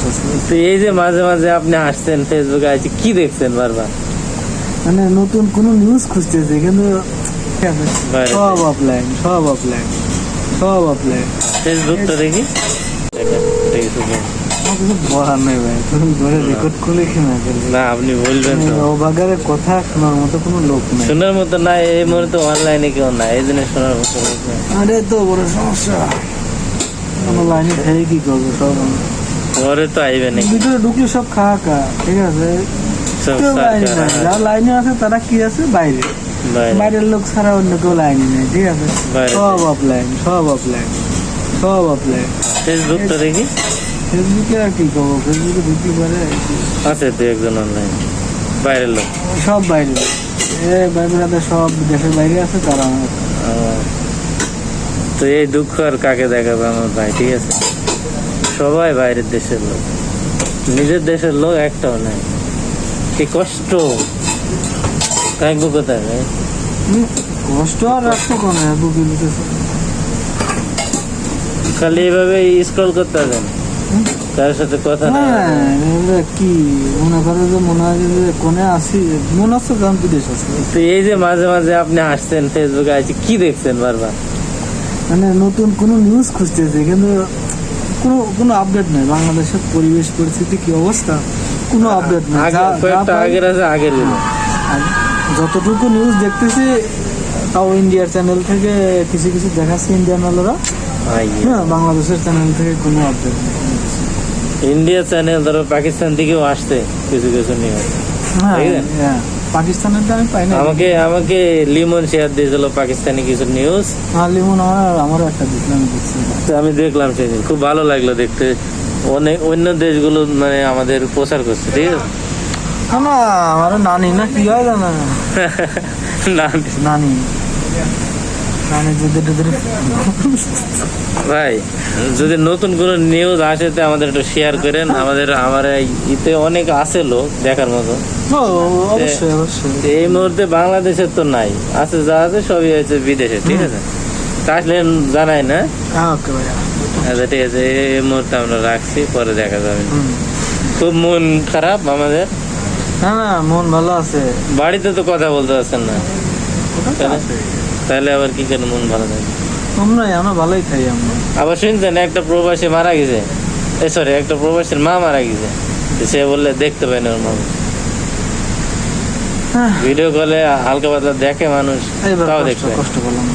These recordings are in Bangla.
আছে। তো এই যে মাঝে মাঝে আপনি আসছেন ফেসবুকে আছে, কি দেখছেন বারবার? মানে নতুন কোনো নিউজ খুঁজতেছি কিন্তু সব অফলাইন, সব অফলাইন, সব অফলাইন। ফেসবুকটা দেখি, আমার কিছু বলার নেই ভাই, তুমি ঘরে রেকর্ড করলে কি না করলে না আপনি বলবেন তো। অবাগারের কথা শোনার মতো কোনো লোক নেই। শোনার মতো না, এই মুহূর্তে অনলাইনে কেউ না, এই জন্য শোনার মতো লোক নেই। আরে তো বড় সমস্যা, লাইনে খেয়ে কি করবো সব পরে তো আইবে নাকি ভিতরে ঢুকলে সব খা ঠিক আছে। সব কেউ লাইনে সরকার, নেই, যারা লাইনে আছে তারা কি আছে বাইরে, বাইরে বাইরের লোক ছাড়া অন্য কেউ লাইনে নেই, ঠিক আছে। বাইরে। সব অফলাইন, সব অফলাইন, সব অফলাইন। ফেসবুকটা দেখি, ফেসবুকে আর কি করবো, ফেসবুকে ঢুকতে পারে আছে দু একজন অনলাইন বাইরের লোক। সব বাইরে, বাইরে সব দেশের বাইরে আছে তারা। তো এই দুঃখ আর কাকে দেখাবে আমার ভাই, ঠিক আছে। সবাই বাইরের দেশের লোক, নিজের দেশের লোক একটাও নাই। কি কষ্ট, থাকবো কোথায় ভাই? কষ্ট আর রাখবো কোন বুকে লিখেছে, খালি এভাবে স্ক্রল করতে হবে, কারোর সাথে কথা না। কি মনে করে যে মনে হয় যে কোনে আসি, মনে হচ্ছে কারণ বিদেশ আছে। তো এই যে মাঝে মাঝে আপনি আসছেন ফেসবুকে আছে, কি দেখছেন বারবার? মানে নতুন কোনো নিউজ খুঁজতেছি কিন্তু কোনো আপডেট নেই। বাংলাদেশের পরিবেশ পরিস্থিতি কি অবস্থা, কোনো আপডেট নেই। কয়েকটা আগের আছে, আগের গুলো যতটুকু নিউজ দেখতেছি তাও ইন্ডিয়ার চ্যানেল থেকে কিছু কিছু দেখাচ্ছে ইন্ডিয়ান আলোরা, হ্যাঁ, বাংলাদেশের চ্যানেল থেকে কোনো আপডেট নেই। ইন্ডিয়া চ্যানেল ধরো পাকিস্তান থেকেও আসছে কিছু কিছু নিউজ। হ্যাঁ, পাকিস্তানেরটা আমি পাই না। আমাকে লিমন শেয়ার দিয়েছিল পাকিস্তানি কিছু নিউজ। হ্যাঁ, লিমন আমারও একটা দেখলাম, তো আমি দেখলাম সেদিন, খুব ভালো লাগলো দেখতে। অনেক অন্য দেশগুলো মানে আমাদের প্রচার করছে, ঠিক আছে। না আমার নানি না কি হয় জানা, নানি ভাই যদি নতুন কোনো নিউজ আসে তো আমাদের একটু শেয়ার করেন। আমার ইতে অনেক আছে লোক দেখার মতো। অবশ্যই অবশ্যই। এই মুহূর্তে বাংলাদেশের তো নাই, আছে যা আছে সবই হয়েছে বিদেশে, ঠিক আছে। আসলে জানাই না। আচ্ছা ঠিক আছে, এই মুহূর্তে আমরা রাখছি, পরে দেখা যাবে। খুব মন খারাপ আমাদের। না না, মন ভালো আছে। বাড়িতে তো কথা বলতে পারছেন না, তাহলে আবার কি করে মন ভালো থাকে? আমরা ভালোই খাই। আমরা আবার শুনছেন একটা প্রবাসী মারা গেছে, সরি একটা প্রবাসীর মা মারা গেছে। সে বললে দেখতে পায় না ওর মা, ভিডিও কলে হালকা পাতলা দেখে মানুষ, তাও দেখতে। কষ্ট করলাম,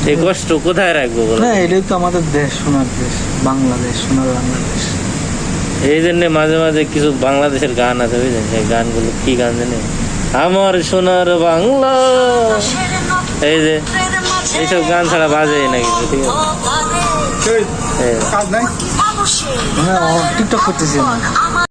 এই কষ্ট কোথায় রাখবো বলো? এটাই তো আমাদের দেশ, সোনার দেশ বাংলাদেশ, সোনার বাংলাদেশ। এই জন্য মাঝে মাঝে কিছু বাংলাদেশের গান আছে, বুঝলেন? সেই গানগুলো কি গান জানে, আমার সোনার বাংলা, এই যে এইসব গান ছাড়া বাজে না কিছু, ঠিক আছে। টিকটক করতেছি।